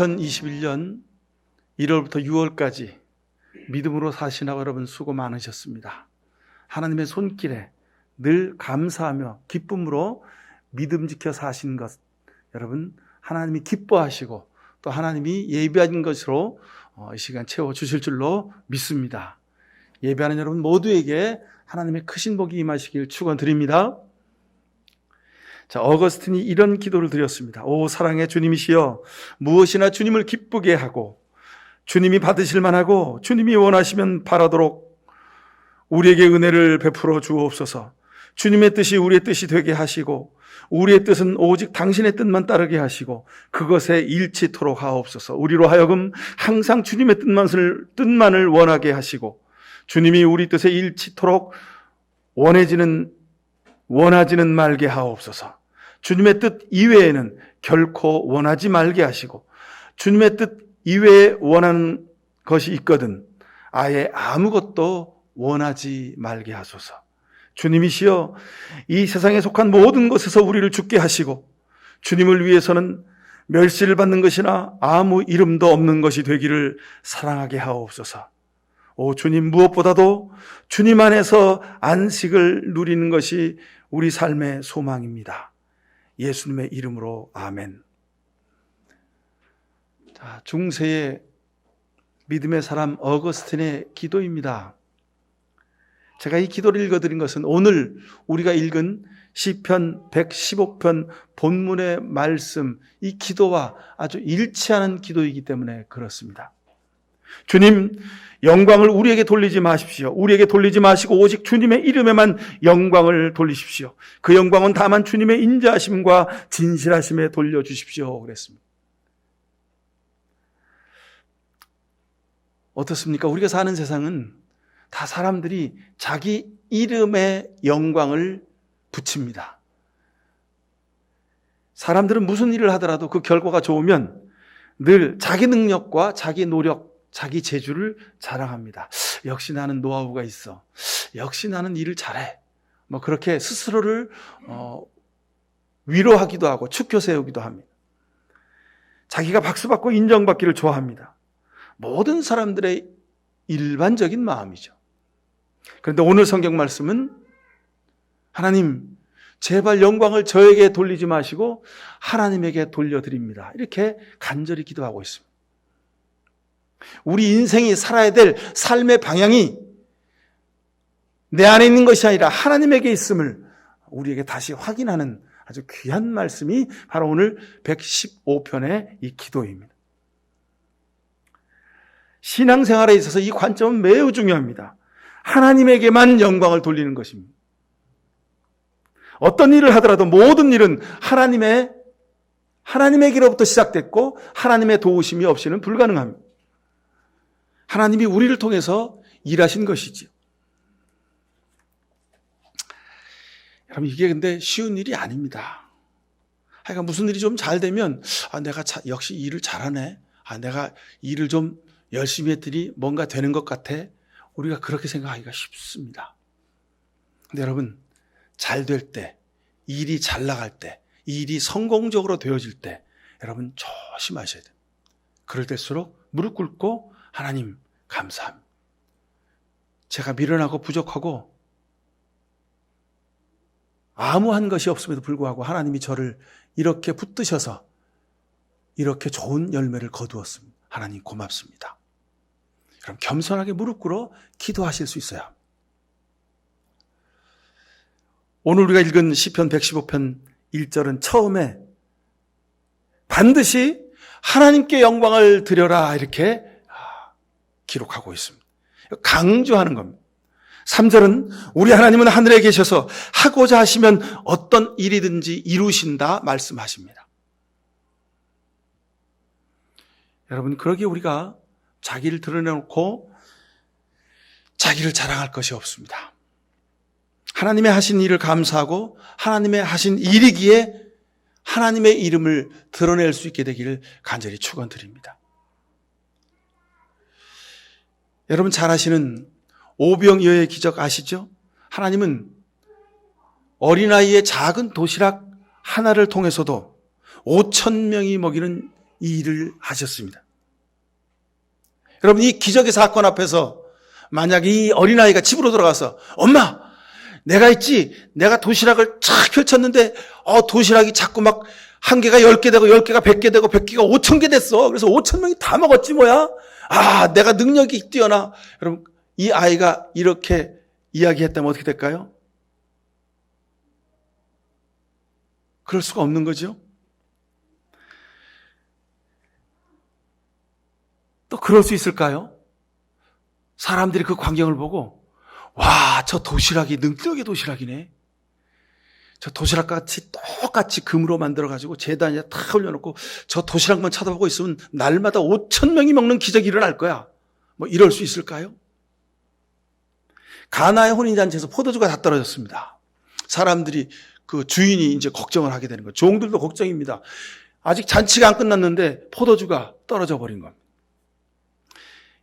2021년 1월부터 6월까지 믿음으로 사시나고 여러분 수고 많으셨습니다. 하나님의 손길에 늘 감사하며 기쁨으로 믿음 지켜 사신 것 여러분 하나님이 기뻐하시고 또 하나님이 예비한 것으로 이 시간 채워주실 줄로 믿습니다. 예배하는 여러분 모두에게 하나님의 크신 복이 임하시길 축원드립니다. 자, 어거스틴이 이런 기도를 드렸습니다. 오 사랑의 주님이시여, 무엇이나 주님을 기쁘게 하고 주님이 받으실 만하고 주님이 원하시면 바라도록 우리에게 은혜를 베풀어 주옵소서. 주님의 뜻이 우리의 뜻이 되게 하시고 우리의 뜻은 오직 당신의 뜻만 따르게 하시고 그것에 일치토록 하옵소서. 우리로 하여금 항상 주님의 뜻만을 원하게 하시고 주님이 우리 뜻에 일치토록 원하지는 말게 하옵소서. 주님의 뜻 이외에는 결코 원하지 말게 하시고 주님의 뜻 이외에 원하는 것이 있거든 아예 아무것도 원하지 말게 하소서. 주님이시여, 이 세상에 속한 모든 것에서 우리를 죽게 하시고 주님을 위해서는 멸시를 받는 것이나 아무 이름도 없는 것이 되기를 사랑하게 하옵소서. 오 주님, 무엇보다도 주님 안에서 안식을 누리는 것이 우리 삶의 소망입니다. 예수님의 이름으로 아멘. 자, 중세의 믿음의 사람 어거스틴의 기도입니다. 제가 이 기도를 읽어드린 것은 오늘 우리가 읽은 시편 115편 본문의 말씀, 이 기도와 아주 일치하는 기도이기 때문에 그렇습니다. 주님, 영광을 우리에게 돌리지 마십시오. 우리에게 돌리지 마시고 오직 주님의 이름에만 영광을 돌리십시오. 그 영광은 다만 주님의 인자하심과 진실하심에 돌려주십시오. 그랬습니다. 어떻습니까? 우리가 사는 세상은 다 사람들이 자기 이름에 영광을 붙입니다. 사람들은 무슨 일을 하더라도 그 결과가 좋으면 늘 자기 능력과 자기 노력, 자기 재주를 자랑합니다. 역시 나는 노하우가 있어. 역시 나는 일을 잘해. 뭐 그렇게 스스로를 위로하기도 하고 축켜 세우기도 합니다. 자기가 박수받고 인정받기를 좋아합니다. 모든 사람들의 일반적인 마음이죠. 그런데 오늘 성경 말씀은 하나님, 제발 영광을 저에게 돌리지 마시고 하나님에게 돌려드립니다. 이렇게 간절히 기도하고 있습니다. 우리 인생이 살아야 될 삶의 방향이 내 안에 있는 것이 아니라 하나님에게 있음을 우리에게 다시 확인하는 아주 귀한 말씀이 바로 오늘 115편의 이 기도입니다. 신앙생활에 있어서 이 관점은 매우 중요합니다. 하나님에게만 영광을 돌리는 것입니다. 어떤 일을 하더라도 모든 일은 하나님에게로부터 시작됐고 하나님의 도우심이 없이는 불가능합니다. 하나님이 우리를 통해서 일하신 것이지요. 여러분, 이게 근데 쉬운 일이 아닙니다. 하여간 무슨 일이 좀 잘 되면 내가 역시 일을 잘하네. 내가 일을 좀 열심히 했더니 뭔가 되는 것 같아. 우리가 그렇게 생각하기가 쉽습니다. 근데 여러분, 잘 될 때, 일이 잘 나갈 때, 일이 성공적으로 되어질 때 여러분 조심하셔야 돼요. 그럴 때일수록 무릎 꿇고 하나님 감사합니다. 제가 미련하고 부족하고 아무한 것이 없음에도 불구하고 하나님이 저를 이렇게 붙드셔서 이렇게 좋은 열매를 거두었습니다. 하나님 고맙습니다. 그럼 겸손하게 무릎 꿇어 기도하실 수 있어요. 오늘 우리가 읽은 시편 115편 1절은 처음에 반드시 하나님께 영광을 드려라 이렇게 기록하고 있습니다. 강조하는 겁니다. 3절은 우리 하나님은 하늘에 계셔서 하고자 하시면 어떤 일이든지 이루신다 말씀하십니다. 여러분, 그러기에 우리가 자기를 드러내놓고 자기를 자랑할 것이 없습니다. 하나님의 하신 일을 감사하고 하나님의 하신 일이기에 하나님의 이름을 드러낼 수 있게 되기를 간절히 축원드립니다. 여러분 잘 아시는 오병이어의 기적 아시죠? 하나님은 어린아이의 작은 도시락 하나를 통해서도 5,000명이 먹이는 이 일을 하셨습니다. 여러분, 이 기적의 사건 앞에서 만약 이 어린아이가 집으로 돌아가서 엄마, 내가 있지, 내가 도시락을 쫙 펼쳤는데 도시락이 자꾸 막 한 개가 10개 되고 10개가 100개 되고 100개가 5,000개 됐어. 그래서 5,000명이 다 먹었지 뭐야. 내가 능력이 뛰어나. 여러분, 이 아이가 이렇게 이야기했다면 어떻게 될까요? 그럴 수가 없는 거죠. 또 그럴 수 있을까요? 사람들이 그 광경을 보고 와, 저 도시락이 능력의 도시락이네. 저 도시락같이 똑같이 금으로 만들어가지고 재단에 탁 올려놓고 저 도시락만 쳐다보고 있으면 날마다 5,000명이 먹는 기적이 일어날 거야. 뭐 이럴 수 있을까요? 가나의 혼인잔치에서 포도주가 다 떨어졌습니다. 사람들이 그 주인이 이제 걱정을 하게 되는 거예요. 종들도 걱정입니다. 아직 잔치가 안 끝났는데 포도주가 떨어져 버린 겁니다.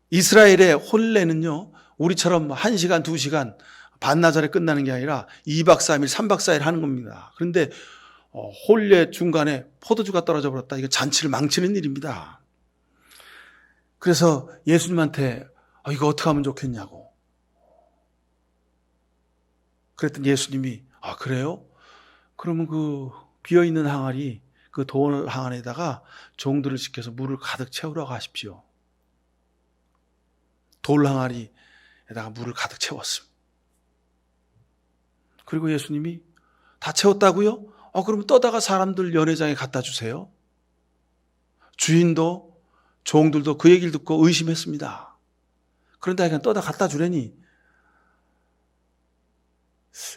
이스라엘의 혼례는요, 우리처럼 1시간, 2시간 반나절에 끝나는 게 아니라 2박 3일, 3박 4일 하는 겁니다. 그런데 혼례 중간에 포도주가 떨어져 버렸다. 이거 잔치를 망치는 일입니다. 그래서 예수님한테 이거 어떻게 하면 좋겠냐고. 그랬더니 예수님이 그래요? 그러면 그 비어있는 항아리, 그 돌 항아리에다가 종들을 시켜서 물을 가득 채우라고 하십시오. 돌 항아리에다가 물을 가득 채웠습니다. 그리고 예수님이 다 채웠다고요? 그럼 떠다가 사람들 연회장에 갖다 주세요. 주인도 종들도 그 얘기를 듣고 의심했습니다. 그런데 그냥 떠다 갖다 주려니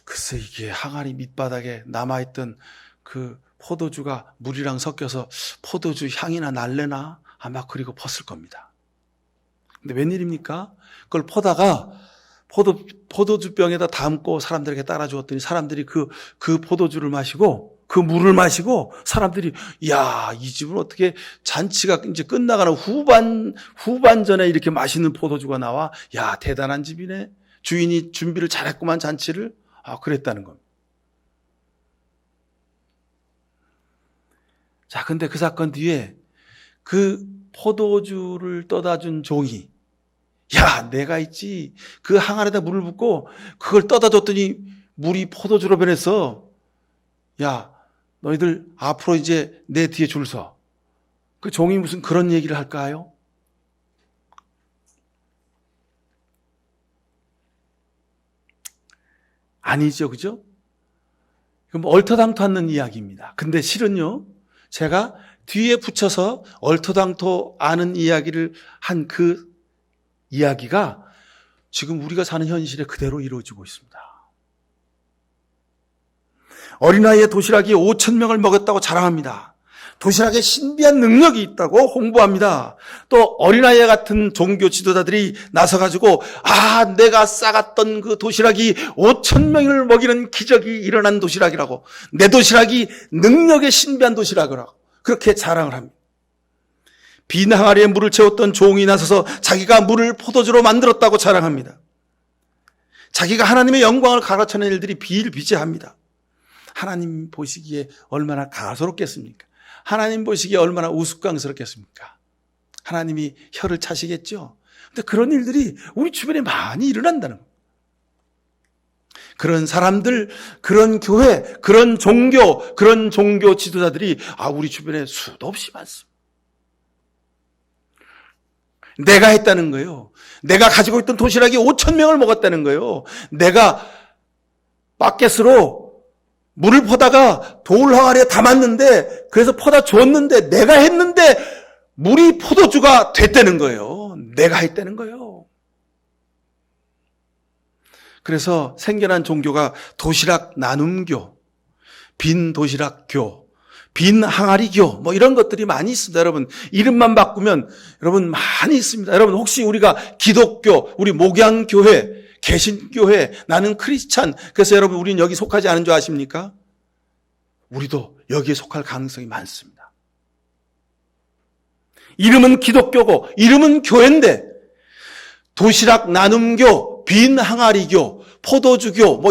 글쎄 이게 항아리 밑바닥에 남아있던 그 포도주가 물이랑 섞여서 포도주 향이나 날래나 아마 그리고 퍼쓸 겁니다. 근데 웬일입니까? 그걸 퍼다가 포도주병에다 담고 사람들에게 따라주었더니 사람들이 그 포도주를 마시고 그 물을 마시고 사람들이 이 집은 어떻게 잔치가 이제 끝나가는 후반전에 이렇게 맛있는 포도주가 나와. 대단한 집이네. 주인이 준비를 잘했구만 잔치를. 그랬다는 겁니다. 자, 근데 그 사건 뒤에 그 포도주를 떠다 준 종이 내가 있지. 그 항아리에다 물을 붓고 그걸 떠다 줬더니 물이 포도주로 변했어. 너희들 앞으로 이제 내 뒤에 줄 서. 그 종이 무슨 그런 얘기를 할까요? 아니죠, 그죠? 이건 얼토당토 않는 이야기입니다. 근데 실은요, 제가 뒤에 붙여서 얼토당토 않은 이야기를 한 그 이야기가 지금 우리가 사는 현실에 그대로 이루어지고 있습니다. 어린아이의 도시락이 5,000명을 먹였다고 자랑합니다. 도시락에 신비한 능력이 있다고 홍보합니다. 또 어린아이 같은 종교 지도자들이 나서가지고 내가 싸갔던 그 도시락이 5,000명을 먹이는 기적이 일어난 도시락이라고, 내 도시락이 능력의 신비한 도시락이라고 그렇게 자랑을 합니다. 빈 항아리에 물을 채웠던 종이 나서서 자기가 물을 포도주로 만들었다고 자랑합니다. 자기가 하나님의 영광을 가르치는 일들이 비일비재합니다. 하나님 보시기에 얼마나 가소롭겠습니까? 하나님 보시기에 얼마나 우스꽝스럽겠습니까? 하나님이 혀를 차시겠죠? 근데 그런 일들이 우리 주변에 많이 일어난다는 거예요. 그런 사람들, 그런 교회, 그런 종교 지도자들이 우리 주변에 수도 없이 많습니다. 내가 했다는 거예요. 내가 가지고 있던 도시락이 5,000명을 먹었다는 거예요. 내가 바켓으로 물을 퍼다가 돌 항아리에 담았는데, 그래서 퍼다 줬는데, 내가 했는데 물이 포도주가 됐다는 거예요. 내가 했다는 거예요. 그래서 생겨난 종교가 도시락 나눔교, 빈 도시락교, 빈 항아리교, 이런 것들이 많이 있습니다. 여러분, 이름만 바꾸면 여러분 많이 있습니다. 여러분, 혹시 우리가 기독교, 우리 목양교회, 개신교회, 나는 크리스찬, 그래서 여러분 우리는 여기 속하지 않은 줄 아십니까? 우리도 여기에 속할 가능성이 많습니다. 이름은 기독교고 이름은 교회인데 도시락 나눔교, 빈 항아리교, 포도주교,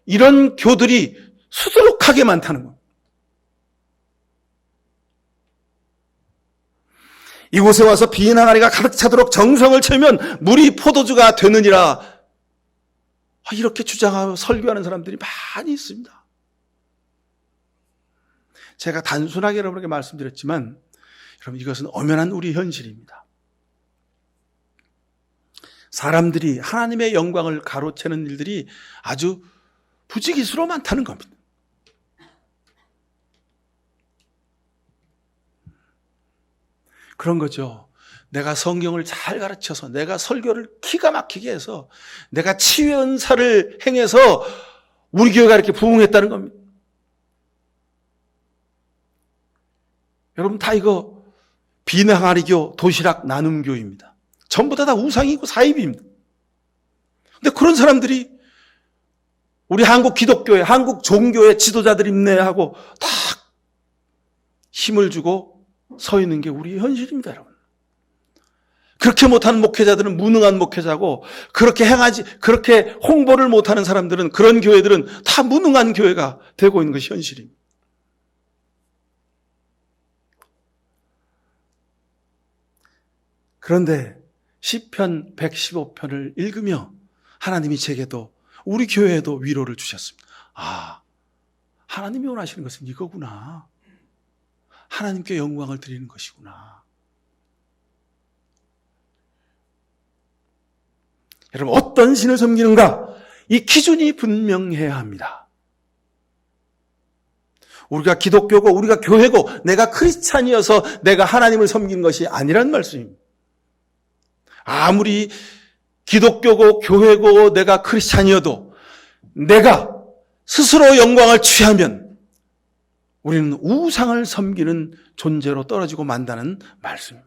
이런 교들이 수두룩하게 많다는 겁니다. 이곳에 와서 빈 항아리가 가득 차도록 정성을 채우면 물이 포도주가 되느니라. 이렇게 주장하고 설교하는 사람들이 많이 있습니다. 제가 단순하게 여러분에게 말씀드렸지만 여러분, 이것은 엄연한 우리 현실입니다. 사람들이 하나님의 영광을 가로채는 일들이 아주 부지기수로 많다는 겁니다. 그런 거죠. 내가 성경을 잘 가르쳐서, 내가 설교를 기가 막히게 해서, 내가 치유의 은사를 행해서 우리 교회가 이렇게 부흥했다는 겁니다. 여러분, 다 이거 빈항아리교, 도시락 나눔교입니다. 전부 다 우상이고 사입입니다. 근데 그런 사람들이 우리 한국 기독교회, 한국 종교의 지도자들 인내하고 다 힘을 주고 서 있는 게 우리의 현실입니다, 여러분. 그렇게 못하는 목회자들은 무능한 목회자고, 그렇게 홍보를 못하는 사람들은, 그런 교회들은 다 무능한 교회가 되고 있는 것이 현실입니다. 그런데 시편 115편을 읽으며 하나님이 제게도, 우리 교회에도 위로를 주셨습니다. 하나님이 원하시는 것은 이거구나. 하나님께 영광을 드리는 것이구나. 여러분, 어떤 신을 섬기는가? 이 기준이 분명해야 합니다. 우리가 기독교고, 우리가 교회고, 내가 크리스찬이어서 내가 하나님을 섬기는 것이 아니란 말씀입니다. 아무리 기독교고 교회고 내가 크리스찬이어도 내가 스스로 영광을 취하면 우리는 우상을 섬기는 존재로 떨어지고 만다는 말씀입니다.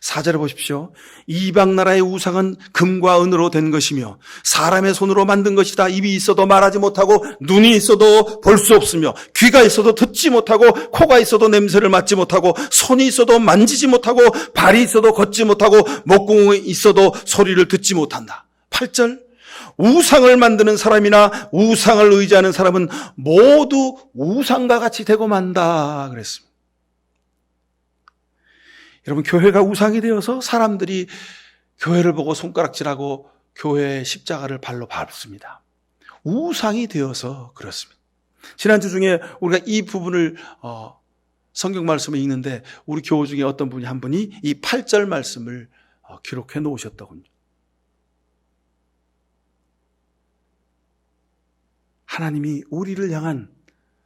4절에 보십시오. 이방 나라의 우상은 금과 은으로 된 것이며 사람의 손으로 만든 것이다. 입이 있어도 말하지 못하고, 눈이 있어도 볼 수 없으며, 귀가 있어도 듣지 못하고, 코가 있어도 냄새를 맡지 못하고, 손이 있어도 만지지 못하고, 발이 있어도 걷지 못하고, 목구멍이 있어도 소리를 듣지 못한다. 8절. 우상을 만드는 사람이나 우상을 의지하는 사람은 모두 우상과 같이 되고 만다 그랬습니다. 여러분, 교회가 우상이 되어서 사람들이 교회를 보고 손가락질하고 교회의 십자가를 발로 밟습니다. 우상이 되어서 그렇습니다. 지난주 중에 우리가 이 부분을 성경 말씀을 읽는데 우리 교우 중에 어떤 분이 한 분이 이 8절 말씀을 기록해 놓으셨더군요. 하나님이 우리를 향한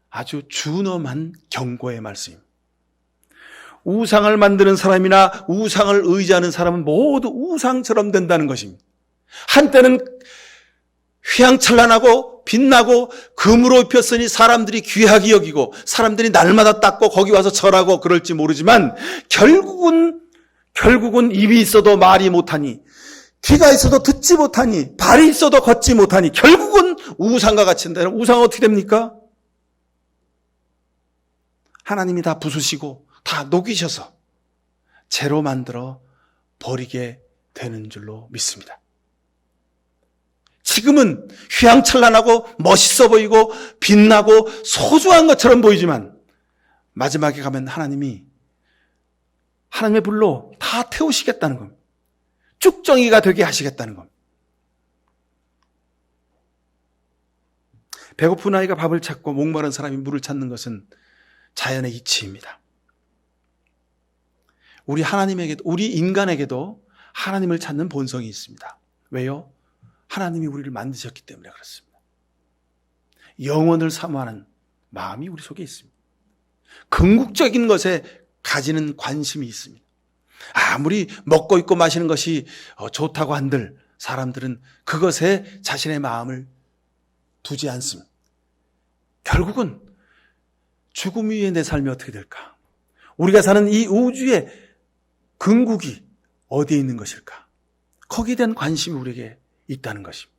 아주 준엄한 경고의 말씀입니다. 우상을 만드는 사람이나 우상을 의지하는 사람은 모두 우상처럼 된다는 것입니다. 한때는 휘황찬란하고 빛나고 금으로 입혔으니 사람들이 귀하게 여기고 사람들이 날마다 닦고 거기 와서 절하고 그럴지 모르지만 결국은 입이 있어도 말이 못하니, 귀가 있어도 듣지 못하니, 발이 있어도 걷지 못하니 결국은 우상과 같이 된다. 우상은 어떻게 됩니까? 하나님이 다 부수시고 다 녹이셔서 재로 만들어 버리게 되는 줄로 믿습니다. 지금은 휘황찬란하고 멋있어 보이고 빛나고 소중한 것처럼 보이지만 마지막에 가면 하나님의 불로 다 태우시겠다는 겁니다. 쭉정이가 되게 하시겠다는 겁니다. 배고픈 아이가 밥을 찾고 목마른 사람이 물을 찾는 것은 자연의 이치입니다. 우리 인간에게도 하나님을 찾는 본성이 있습니다. 왜요? 하나님이 우리를 만드셨기 때문에 그렇습니다. 영원을 사모하는 마음이 우리 속에 있습니다. 궁극적인 것에 가지는 관심이 있습니다. 아무리 먹고 입고 마시는 것이 좋다고 한들 사람들은 그것에 자신의 마음을 두지 않습니다. 결국은 죽음 위에 내 삶이 어떻게 될까? 우리가 사는 이 우주의 궁극이 어디에 있는 것일까? 거기에 대한 관심이 우리에게 있다는 것입니다.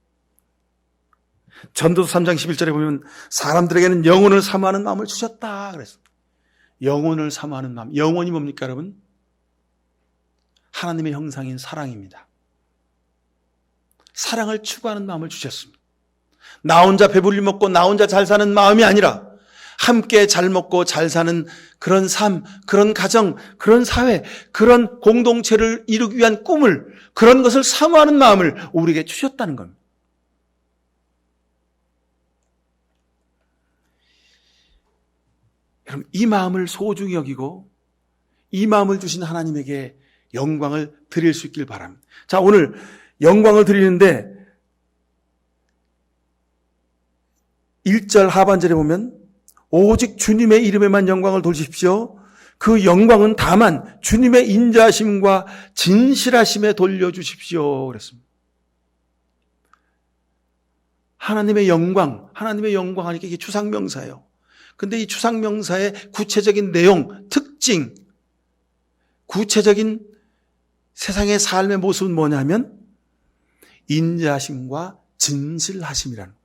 전도서 3장 11절에 보면 사람들에게는 영혼을 사모하는 마음을 주셨다 그랬습니다. 영혼을 사모하는 마음. 영혼이 뭡니까, 여러분? 하나님의 형상인 사랑입니다. 사랑을 추구하는 마음을 주셨습니다. 나 혼자 배불리 먹고 나 혼자 잘 사는 마음이 아니라 함께 잘 먹고 잘 사는 그런 삶, 그런 가정, 그런 사회, 그런 공동체를 이루기 위한 꿈을, 그런 것을 사모하는 마음을 우리에게 주셨다는 겁니다. 여러분, 이 마음을 소중히 여기고 이 마음을 주신 하나님에게 영광을 드릴 수 있길 바랍니다. 자, 오늘 영광을 드리는데 1절 하반절에 보면 오직 주님의 이름에만 영광을 돌리십시오. 그 영광은 다만 주님의 인자하심과 진실하심에 돌려주십시오. 그랬습니다. 하나님의 영광 하니까 이게 추상명사예요. 근데 이 추상명사의 구체적인 내용, 특징, 구체적인 세상의 삶의 모습은 뭐냐면 인자하심과 진실하심이라는 거예요.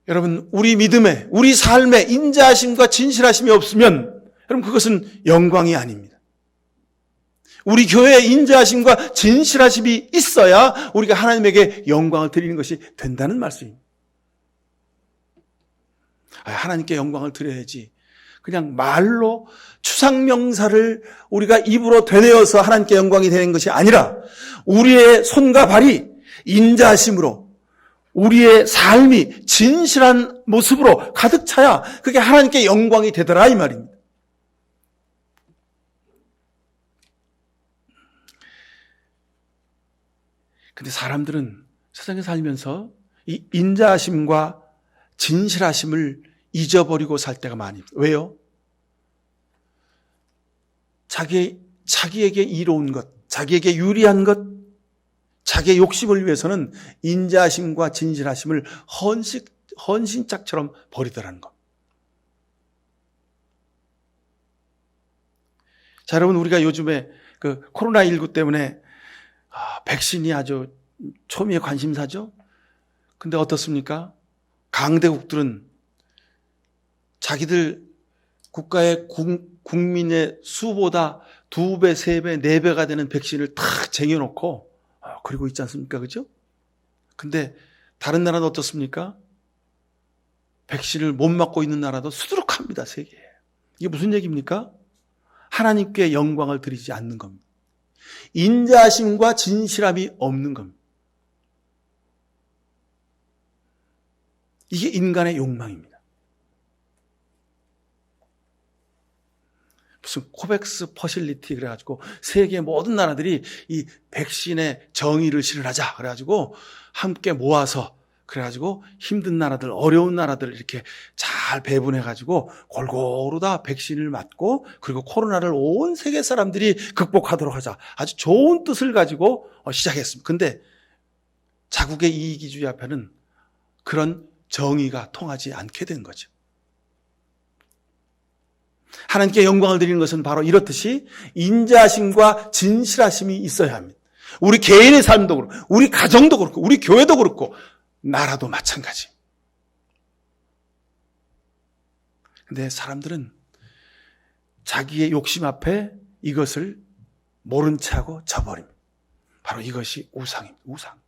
여러분, 우리 믿음에, 우리 삶에 인자하심과 진실하심이 없으면 여러분 그것은 영광이 아닙니다. 우리 교회에 인자하심과 진실하심이 있어야 우리가 하나님에게 영광을 드리는 것이 된다는 말씀입니다. 하나님께 영광을 드려야지. 그냥 말로 추상명사를 우리가 입으로 되뇌어서 하나님께 영광이 되는 것이 아니라 우리의 손과 발이 인자하심으로 우리의 삶이 진실한 모습으로 가득 차야 그게 하나님께 영광이 되더라 이 말입니다. 근데 사람들은 세상에 살면서 이 인자하심과 진실하심을 잊어버리고 살 때가 많이 있어요. 왜요? 자기에게 이로운 것, 자기에게 유리한 것, 자기의 욕심을 위해서는 인자하심과 진실하심을 헌신짝처럼 버리더라는 것. 자, 여러분, 우리가 요즘에 그 코로나19 때문에 백신이 아주 초미의 관심사죠. 근데 어떻습니까? 강대국들은 자기들 국가의 국민의 수보다 2배, 3배, 4배가 되는 백신을 탁 쟁여놓고 그리고 있지 않습니까? 그죠? 근데 다른 나라는 어떻습니까? 백신을 못 맞고 있는 나라도 수두룩합니다, 세계에. 이게 무슨 얘기입니까? 하나님께 영광을 드리지 않는 겁니다. 인자하심과 진실함이 없는 겁니다. 이게 인간의 욕망입니다. 무슨 코백스 퍼실리티 그래가지고 세계 모든 나라들이 이 백신의 정의를 실현하자 그래가지고 함께 모아서 그래가지고 힘든 나라들, 어려운 나라들 이렇게 잘 배분해가지고 골고루 다 백신을 맞고 그리고 코로나를 온 세계 사람들이 극복하도록 하자. 아주 좋은 뜻을 가지고 시작했습니다. 근데 자국의 이기주의 앞에는 그런 정의가 통하지 않게 된 거죠. 하나님께 영광을 드리는 것은 바로 이렇듯이 인자하심과 진실하심이 있어야 합니다. 우리 개인의 삶도 그렇고 우리 가정도 그렇고 우리 교회도 그렇고 나라도 마찬가지. 근데 사람들은 자기의 욕심 앞에 이것을 모른 채 하고 져버립니다. 바로 이것이 우상입니다. 우상.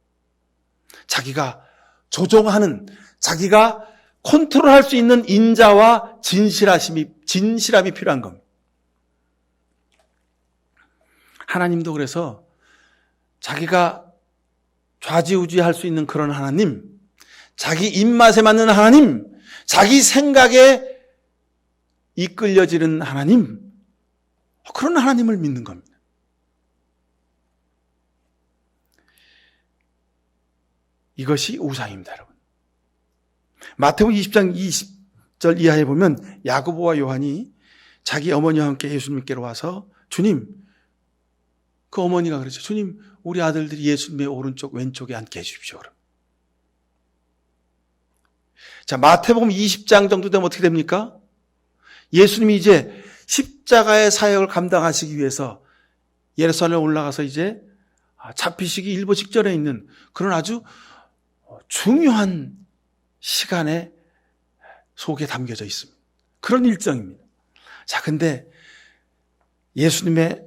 자기가 조종하는, 자기가 컨트롤할 수 있는 인자와 진실함이 필요한 겁니다. 하나님도 그래서 자기가 좌지우지할 수 있는 그런 하나님, 자기 입맛에 맞는 하나님, 자기 생각에 이끌려지는 하나님, 그런 하나님을 믿는 겁니다. 이것이 우상입니다, 여러분. 마태복음 20장 20절 이하에 보면 야고보와 요한이 자기 어머니와 함께 예수님께로 와서 주님, 그 어머니가 그러죠. 주님, 우리 아들들이 예수님의 오른쪽 왼쪽에 앉게 해주십시오. 자, 마태복음 20장 정도 되면 어떻게 됩니까? 예수님이 이제 십자가의 사역을 감당하시기 위해서 예루살렘에 올라가서 이제 잡히시기 일보 직전에 있는 그런 아주 중요한 시간에 속에 담겨져 있습니다. 그런 일정입니다. 자, 근데 예수님의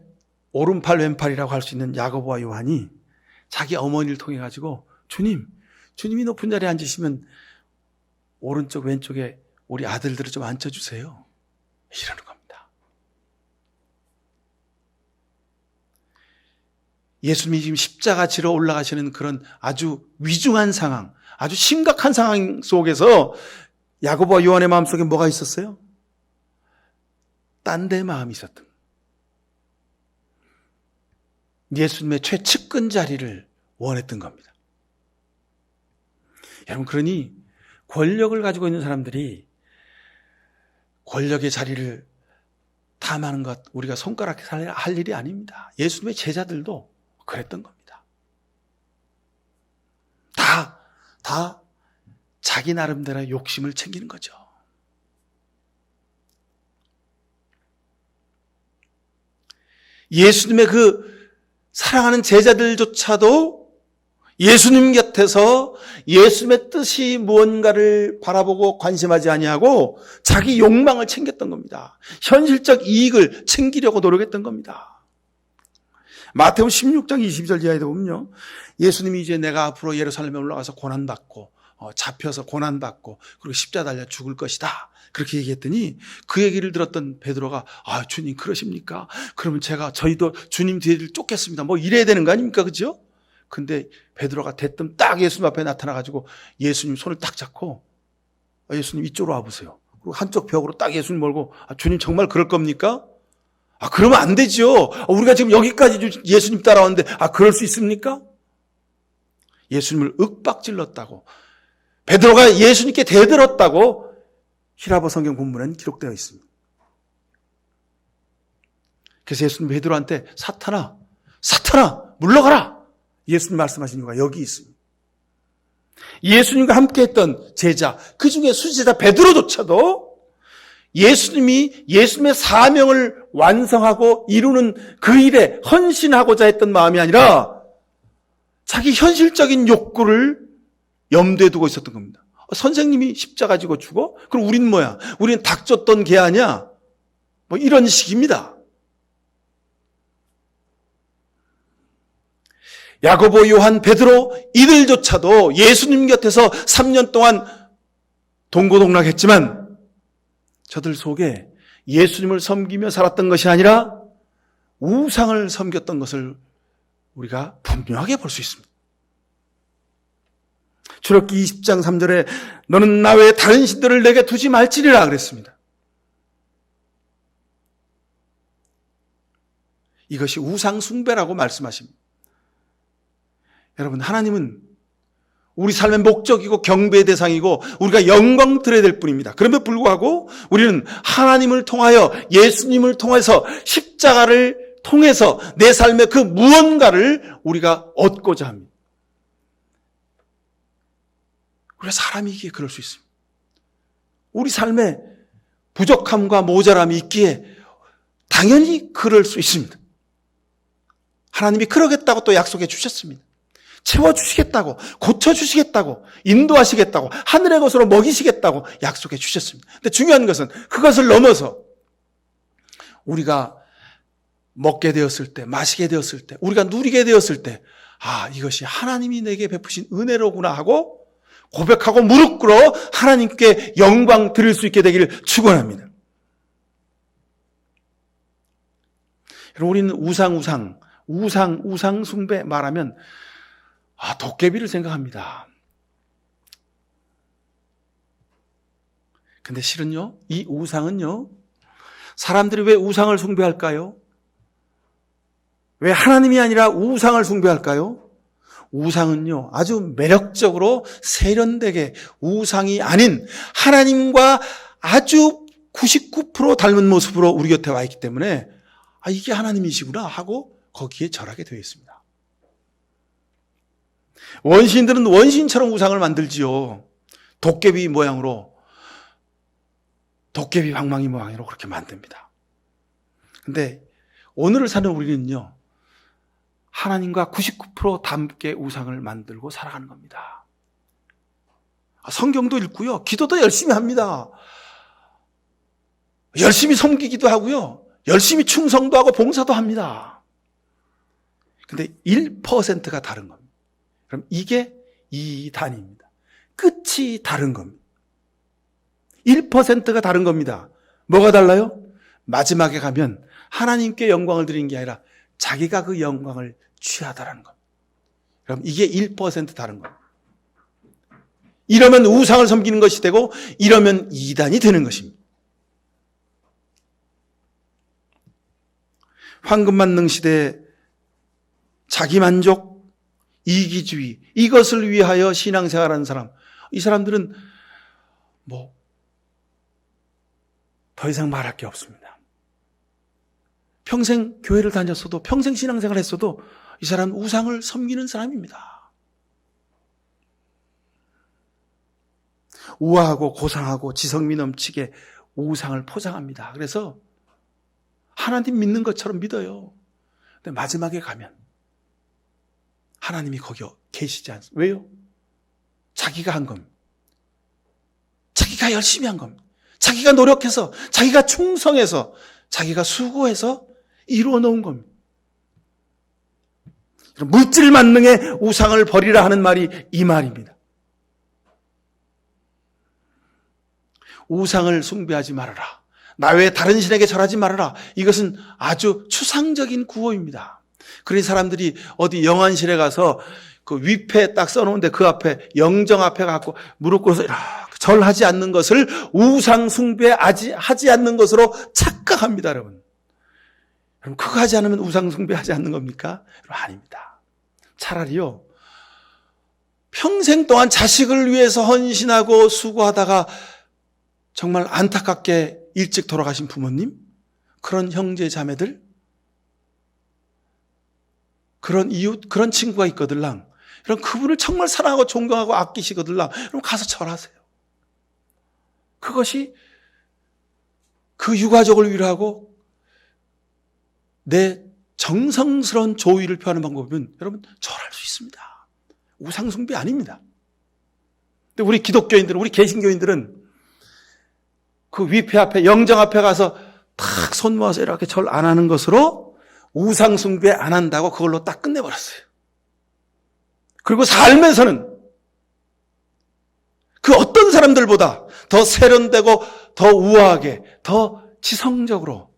오른팔 왼팔이라고 할 수 있는 야고보와 요한이 자기 어머니를 통해 가지고 주님이 높은 자리에 앉으시면 오른쪽 왼쪽에 우리 아들들을 좀 앉혀주세요. 이러는 겁니다. 예수님이 지금 십자가 지러 올라가시는 그런 아주 위중한 상황, 아주 심각한 상황 속에서 야고보와 요한의 마음속에 뭐가 있었어요? 딴 데 마음이 있었던 거예요. 예수님의 최측근 자리를 원했던 겁니다. 여러분, 그러니 권력을 가지고 있는 사람들이 권력의 자리를 탐하는 것, 우리가 손가락에 할 일이 아닙니다. 예수님의 제자들도 그랬던 겁니다. 다 자기 나름대로의 욕심을 챙기는 거죠. 예수님의 그 사랑하는 제자들조차도 예수님 곁에서 예수님의 뜻이 무언가를 바라보고 관심하지 아니하고 자기 욕망을 챙겼던 겁니다. 현실적 이익을 챙기려고 노력했던 겁니다. 마태복음 16장 22절 이하에도 보면요, 예수님이 이제 내가 앞으로 예루살렘에 올라가서 고난받고 잡혀서 고난받고 그리고 십자가 달려 죽을 것이다, 그렇게 얘기했더니 그 얘기를 들었던 베드로가 주님 그러십니까? 그러면 저희도 주님 뒤를 쫓겠습니다. 뭐 이래야 되는 거 아닙니까? 그죠? 근데 베드로가 대뜸 딱 예수님 앞에 나타나가지고 예수님 손을 딱 잡고 예수님 이쪽으로 와보세요. 그리고 한쪽 벽으로 딱 예수님 몰고 주님 정말 그럴 겁니까? 그러면 안 되죠. 우리가 지금 여기까지 예수님 따라왔는데 그럴 수 있습니까? 예수님을 윽박질렀다고, 베드로가 예수님께 대들었다고 히라보 성경 본문에는 기록되어 있습니다. 그래서 예수님 베드로한테 사탄아 물러가라, 예수님 말씀하신 이유가 여기 있습니다. 예수님과 함께했던 제자, 그 중에 수제자 베드로조차도 예수님의 사명을 완성하고 이루는 그 일에 헌신하고자 했던 마음이 아니라 자기 현실적인 욕구를 염두에 두고 있었던 겁니다. 선생님이 십자가 지고 죽어? 그럼 우린 뭐야? 우리는 닭 쫓던 개 아니야? 뭐 이런 식입니다. 야고보, 요한, 베드로 이들조차도 예수님 곁에서 3년 동안 동고동락했지만 저들 속에 예수님을 섬기며 살았던 것이 아니라 우상을 섬겼던 것을 우리가 분명하게 볼 수 있습니다. 출애굽기 20장 3절에 너는 나 외에 다른 신들을 내게 두지 말지니라 그랬습니다. 이것이 우상 숭배라고 말씀하십니다. 여러분, 하나님은 우리 삶의 목적이고 경배의 대상이고 우리가 영광 드려야 될 뿐입니다. 그럼에도 불구하고 우리는 하나님을 통하여, 예수님을 통해서, 십자가를 통해서 내 삶의 그 무언가를 우리가 얻고자 합니다. 우리가 사람이기에 그럴 수 있습니다. 우리 삶에 부족함과 모자람이 있기에 당연히 그럴 수 있습니다. 하나님이 그러겠다고 또 약속해 주셨습니다. 채워주시겠다고, 고쳐주시겠다고, 인도하시겠다고, 하늘의 것으로 먹이시겠다고 약속해 주셨습니다. 근데 중요한 것은 그것을 넘어서 우리가 먹게 되었을 때, 마시게 되었을 때, 우리가 누리게 되었을 때, 이것이 하나님이 내게 베푸신 은혜로구나 하고 고백하고 무릎 꿇어 하나님께 영광 드릴 수 있게 되기를 축원합니다. 여러분, 우리는 우상 숭배 말하면 도깨비를 생각합니다. 근데 실은요, 이 우상은요, 사람들이 왜 우상을 숭배할까요? 왜 하나님이 아니라 우상을 숭배할까요? 우상은요, 아주 매력적으로 세련되게 우상이 아닌 하나님과 아주 99% 닮은 모습으로 우리 곁에 와 있기 때문에 이게 하나님이시구나 하고 거기에 절하게 되어 있습니다. 원시인들은 원시인처럼 우상을 만들지요. 도깨비 모양으로, 도깨비 방망이 모양으로 그렇게 만듭니다. 근데 오늘을 사는 우리는요, 하나님과 99% 닮게 우상을 만들고 살아가는 겁니다. 성경도 읽고요, 기도도 열심히 합니다. 열심히 섬기기도 하고요, 열심히 충성도 하고 봉사도 합니다. 근데 1%가 다른 겁니다. 그럼 이게 이단입니다. 끝이 다른 겁니다. 1%가 다른 겁니다. 뭐가 달라요? 마지막에 가면 하나님께 영광을 드리는 게 아니라 자기가 그 영광을 취하다라는 겁니다. 그럼 이게 1% 다른 겁니다. 이러면 우상을 섬기는 것이 되고 이러면 이단이 되는 것입니다. 황금만능 시대에 자기만족, 이기주의 이것을 위하여 신앙생활하는 사람, 이 사람들은 더 이상 말할 게 없습니다. 평생 교회를 다녔어도 평생 신앙생활을 했어도 이 사람은 우상을 섬기는 사람입니다. 우아하고 고상하고 지성미 넘치게 우상을 포장합니다. 그래서 하나님 믿는 것처럼 믿어요. 근데 마지막에 가면 하나님이 거기 계시지 않습니다. 왜요? 자기가 한 겁니다. 자기가 열심히 한 겁니다. 자기가 노력해서, 자기가 충성해서, 자기가 수고해서 이루어 놓은 겁니다. 물질 만능의 우상을 버리라 하는 말이 이 말입니다. 우상을 숭배하지 말아라. 나 외에 다른 신에게 절하지 말아라. 이것은 아주 추상적인 구호입니다. 그런 사람들이 어디 영안실에 가서 그 위패 딱 써놓은데 그 앞에 영정 앞에 갖고 무릎 꿇어서 이렇게 절하지 않는 것을 우상 숭배하지 않는 것으로 착각합니다, 여러분. 여러분 그거 하지 않으면 우상 숭배하지 않는 겁니까? 여러분 아닙니다. 차라리요 평생 동안 자식을 위해서 헌신하고 수고하다가 정말 안타깝게 일찍 돌아가신 부모님, 그런 형제 자매들, 그런 이웃, 그런 친구가 있거들랑 그럼 그분을 정말 사랑하고 존경하고 아끼시거들랑 그럼 가서 절하세요. 그것이 그 유가족을 위로하고 내 정성스러운 조의를 표하는 방법이면 여러분 절할 수 있습니다. 우상숭배 아닙니다. 근데 우리 기독교인들은, 우리 개신교인들은 그 위패 앞에, 영정 앞에 가서 탁 손 모아서 이렇게 절 안 하는 것으로 우상숭배 안 한다고 그걸로 딱 끝내버렸어요. 그리고 삶에서는 그 어떤 사람들보다 더 세련되고 더 우아하게, 더 지성적으로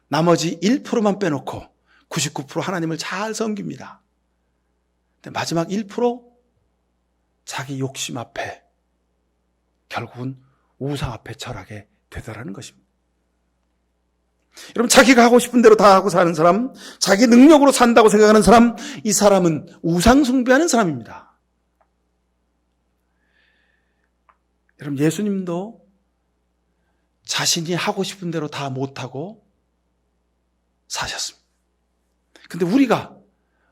나머지 1%만 빼놓고 99% 하나님을 잘 섬깁니다. 근데 마지막 1% 자기 욕심 앞에 결국은 우상 앞에 절하게 되더라는 것입니다. 여러분 자기가 하고 싶은 대로 다 하고 사는 사람, 자기 능력으로 산다고 생각하는 사람, 이 사람은 우상 숭배하는 사람입니다. 여러분 예수님도 자신이 하고 싶은 대로 다 못하고 사셨습니다. 근데 우리가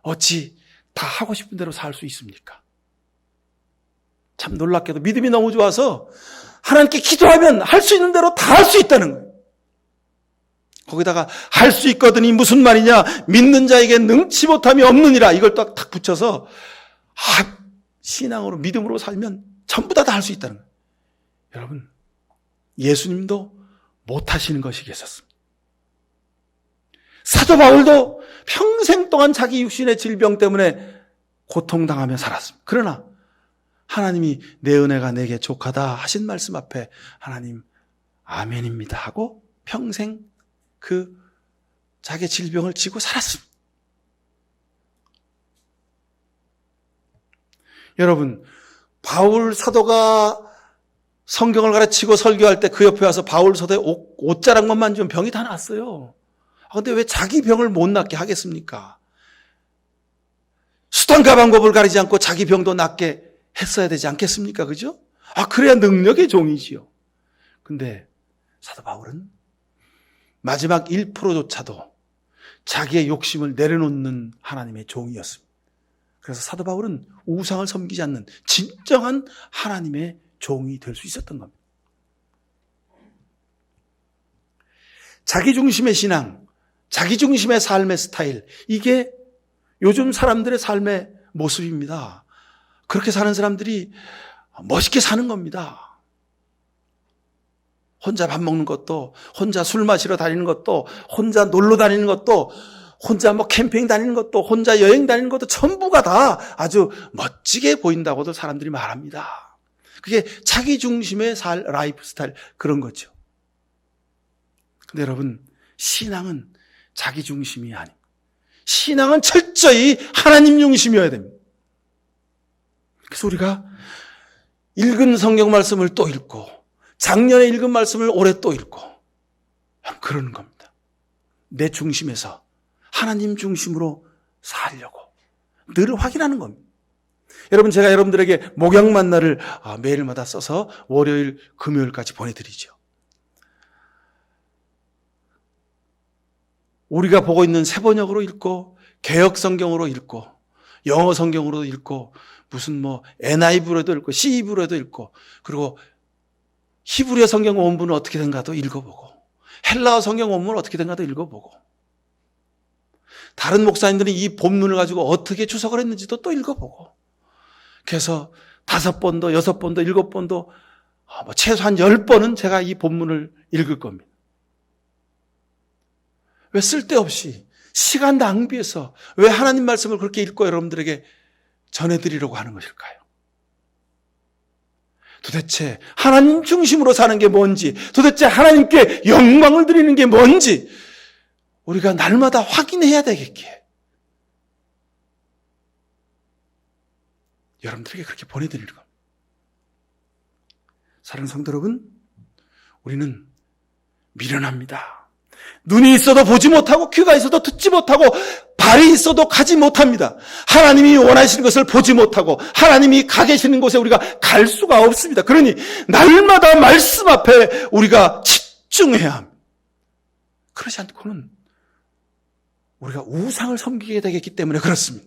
어찌 다 하고 싶은 대로 살 수 있습니까? 참 놀랍게도 믿음이 너무 좋아서 하나님께 기도하면 할 수 있는 대로 다 할 수 있다는 거예요. 거기다가 할 수 있거든이 무슨 말이냐, 믿는 자에게 능치 못함이 없느니라, 이걸 딱 붙여서 신앙으로 믿음으로 살면 전부 다 할 수 있다는 거예요. 여러분 예수님도 못하시는 것이 계셨습니다. 사도 바울도 평생 동안 자기 육신의 질병 때문에 고통당하며 살았습니다. 그러나 하나님이 내 은혜가 내게 족하다 하신 말씀 앞에 하나님 아멘입니다 하고 평생 그 자기 질병을 지고 살았습니다. 여러분 바울 사도가 성경을 가르치고 설교할 때 그 옆에 와서 바울 사도의 옷자락만 만지면 병이 다 났어요. 그런데 왜 자기 병을 못 낫게 하겠습니까? 수단과 방법을 가리지 않고 자기 병도 낫게 했어야 되지 않겠습니까? 그죠? 그래야 능력의 종이지요. 근데 사도 바울은 마지막 1%조차도 자기의 욕심을 내려놓는 하나님의 종이었습니다. 그래서 사도 바울은 우상을 섬기지 않는 진정한 하나님의 종이 될 수 있었던 겁니다. 자기중심의 신앙, 자기중심의 삶의 스타일, 이게 요즘 사람들의 삶의 모습입니다. 그렇게 사는 사람들이 멋있게 사는 겁니다. 혼자 밥 먹는 것도, 혼자 술 마시러 다니는 것도, 혼자 놀러 다니는 것도, 혼자 캠핑 다니는 것도, 혼자 여행 다니는 것도 전부가 다 아주 멋지게 보인다고도 사람들이 말합니다. 그게 자기 중심의 라이프 스타일, 그런 거죠. 근데 여러분, 신앙은 자기 중심이 아닙니다. 신앙은 철저히 하나님 중심이어야 됩니다. 그래서 우리가 읽은 성경 말씀을 또 읽고, 작년에 읽은 말씀을 올해 또 읽고, 그러는 겁니다. 내 중심에서 하나님 중심으로 살려고 늘 확인하는 겁니다. 여러분, 제가 여러분들에게 목양 만나를 매일마다 써서 월요일, 금요일까지 보내드리죠. 우리가 보고 있는 세번역으로 읽고, 개역 성경으로 읽고, 영어 성경으로도 읽고, 무슨 NIV로도 읽고, CEV로도 읽고, 그리고 히브리어 성경 원문은 어떻게 된가도 읽어보고, 헬라어 성경 원문은 어떻게 된가도 읽어보고, 다른 목사님들이 이 본문을 가지고 어떻게 주석을 했는지도 또 읽어보고, 그래서 5번도 6번도 7번도 최소한 10번은 제가 이 본문을 읽을 겁니다. 왜 쓸데없이 시간 낭비해서 왜 하나님 말씀을 그렇게 읽고 여러분들에게 전해드리려고 하는 것일까요? 도대체 하나님 중심으로 사는 게 뭔지, 도대체 하나님께 영광을 드리는 게 뭔지 우리가 날마다 확인해야 되겠기에 여러분들에게 그렇게 보내드리는 겁니다. 사랑하는 성도 여러분, 우리는 미련합니다. 눈이 있어도 보지 못하고, 귀가 있어도 듣지 못하고, 발이 있어도 가지 못합니다. 하나님이 원하시는 것을 보지 못하고, 하나님이 가 계시는 곳에 우리가 갈 수가 없습니다. 그러니 날마다 말씀 앞에 우리가 집중해야 합니다. 그러지 않고는 우리가 우상을 섬기게 되겠기 때문에 그렇습니다.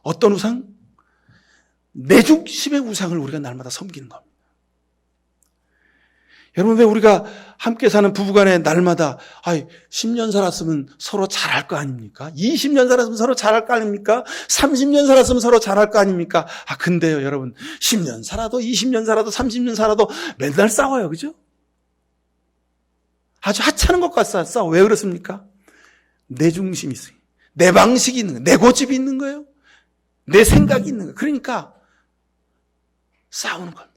어떤 우상? 내 중심의 우상을 우리가 날마다 섬기는 겁니다. 여러분, 왜 우리가 함께 사는 부부간에 날마다 10년 살았으면 서로 잘할 거 아닙니까? 20년 살았으면 서로 잘할 거 아닙니까? 30년 살았으면 서로 잘할 거 아닙니까? 근데요, 여러분, 10년 살아도 20년 살아도 30년 살아도 맨날 싸워요. 그죠? 아주 하찮은 것 같아 싸워. 왜 그렇습니까? 내 중심이 있어요. 내 방식이 있는 거예요. 내 고집이 있는 거예요. 내 생각이 있는 거예요. 그러니까 싸우는 겁니다.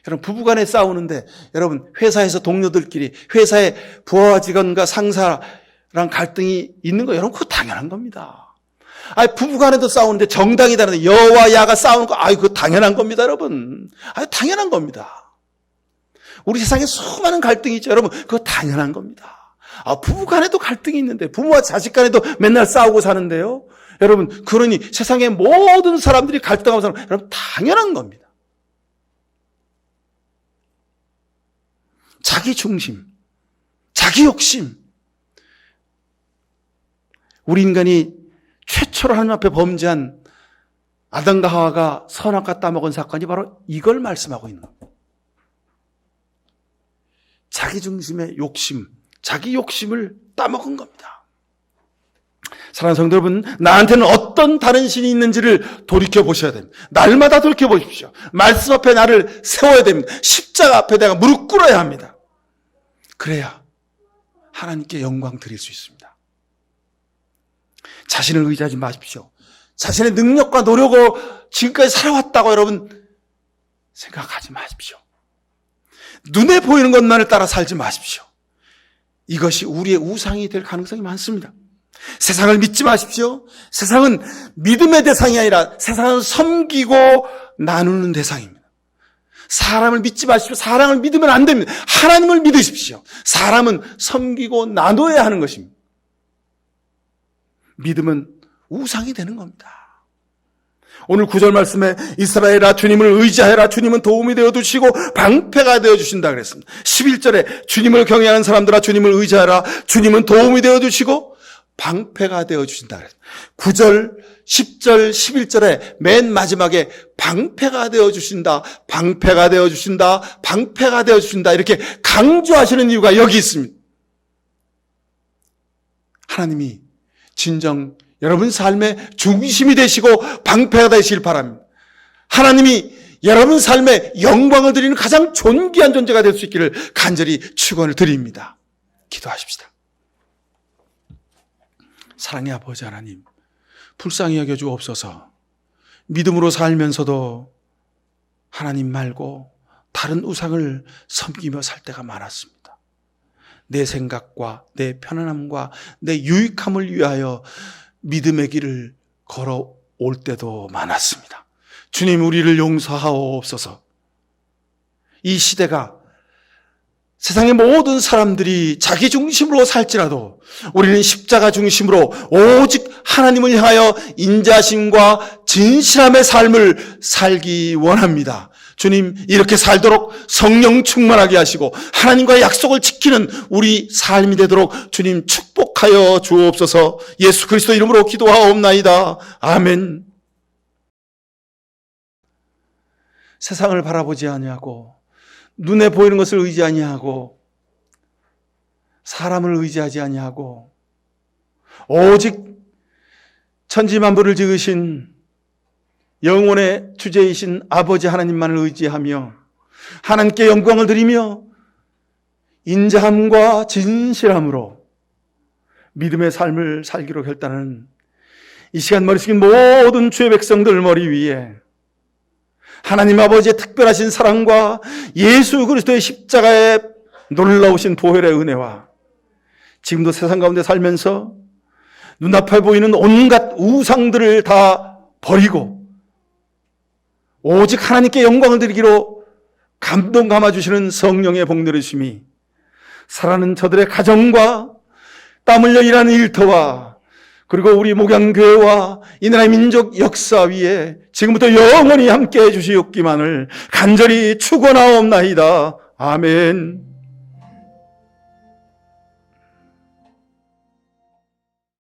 여러분, 부부간에 싸우는데, 여러분, 회사에서 동료들끼리, 회사의 부하와 직원과 상사랑 갈등이 있는 거, 여러분, 그거 당연한 겁니다. 부부간에도 싸우는데 정당이다는데 여와 야가 싸우는 거, 그거 당연한 겁니다, 여러분. 당연한 겁니다. 우리 세상에 수많은 갈등이 있죠, 여러분. 그거 당연한 겁니다. 부부간에도 갈등이 있는데, 부모와 자식 간에도 맨날 싸우고 사는데요. 여러분, 그러니 세상의 모든 사람들이 갈등하고 사는 거, 여러분, 당연한 겁니다. 자기 중심, 자기 욕심. 우리 인간이 최초로 하나님 앞에 범죄한 아담과 하와가 선악과 따먹은 사건이 바로 이걸 말씀하고 있는 겁니다. 자기 중심의 욕심, 자기 욕심을 따먹은 겁니다. 사랑하는 성도 여러분, 나한테는 어떤 다른 신이 있는지를 돌이켜보셔야 됩니다. 날마다 돌이켜보십시오. 말씀 앞에 나를 세워야 됩니다. 십자가 앞에 내가 무릎 꿇어야 합니다. 그래야 하나님께 영광 드릴 수 있습니다. 자신을 의지하지 마십시오. 자신의 능력과 노력으로 지금까지 살아왔다고 여러분 생각하지 마십시오. 눈에 보이는 것만을 따라 살지 마십시오. 이것이 우리의 우상이 될 가능성이 많습니다. 세상을 믿지 마십시오. 세상은 믿음의 대상이 아니라 세상은 섬기고 나누는 대상입니다. 사람을 믿지 마십시오. 사람을 믿으면 안 됩니다. 하나님을 믿으십시오. 사람은 섬기고 나눠야 하는 것입니다. 믿음은 우상이 되는 겁니다. 오늘 9절 말씀에 이스라엘아 주님을 의지하여라. 주님은 도움이 되어주시고 방패가 되어주신다 그랬습니다. 11절에 주님을 경외하는 사람들아 주님을 의지하라. 주님은 도움이 되어주시고 방패가 되어주신다 그랬습니다. 9절, 10절, 11절에 맨 마지막에 방패가 되어주신다, 방패가 되어주신다, 방패가 되어주신다 이렇게 강조하시는 이유가 여기 있습니다. 하나님이 진정 여러분 삶의 중심이 되시고 방패가 되시길 바랍니다. 하나님이 여러분 삶에 영광을 드리는 가장 존귀한 존재가 될 수 있기를 간절히 축원을 드립니다. 기도하십시다. 사랑의 아버지 하나님, 불쌍히 여겨 주옵소서. 믿음으로 살면서도 하나님 말고 다른 우상을 섬기며 살 때가 많았습니다. 내 생각과 내 편안함과 내 유익함을 위하여 믿음의 길을 걸어올 때도 많았습니다. 주님, 우리를 용서하옵소서. 이 시대가 세상의 모든 사람들이 자기 중심으로 살지라도 우리는 십자가 중심으로 오직 하나님을 향하여 인자심과 진실함의 삶을 살기 원합니다. 주님, 이렇게 살도록 성령 충만하게 하시고 하나님과의 약속을 지키는 우리 삶이 되도록 주님 축복하여 주옵소서. 예수 그리스도 이름으로 기도하옵나이다. 아멘. 세상을 바라보지 아니하고 눈에 보이는 것을 의지 아니하고 사람을 의지하지 아니하고 오직 천지만물을 지으신 영혼의 주제이신 아버지 하나님만을 의지하며 하나님께 영광을 드리며 인자함과 진실함으로 믿음의 삶을 살기로 결단하는 이 시간 머리 숙인 모든 주의 백성들 머리 위에 하나님 아버지의 특별하신 사랑과 예수 그리스도의 십자가의 놀라우신 보혈의 은혜와 지금도 세상 가운데 살면서 눈앞에 보이는 온갖 우상들을 다 버리고 오직 하나님께 영광을 드리기로 감동 감아주시는 성령의 복내리심이 살아가는 저들의 가정과 땀 흘려 일하는 일터와 그리고 우리 목양교회와 이 나라의 민족 역사 위에 지금부터 영원히 함께해 주시옵기만을 간절히 축원하옵나이다. 아멘.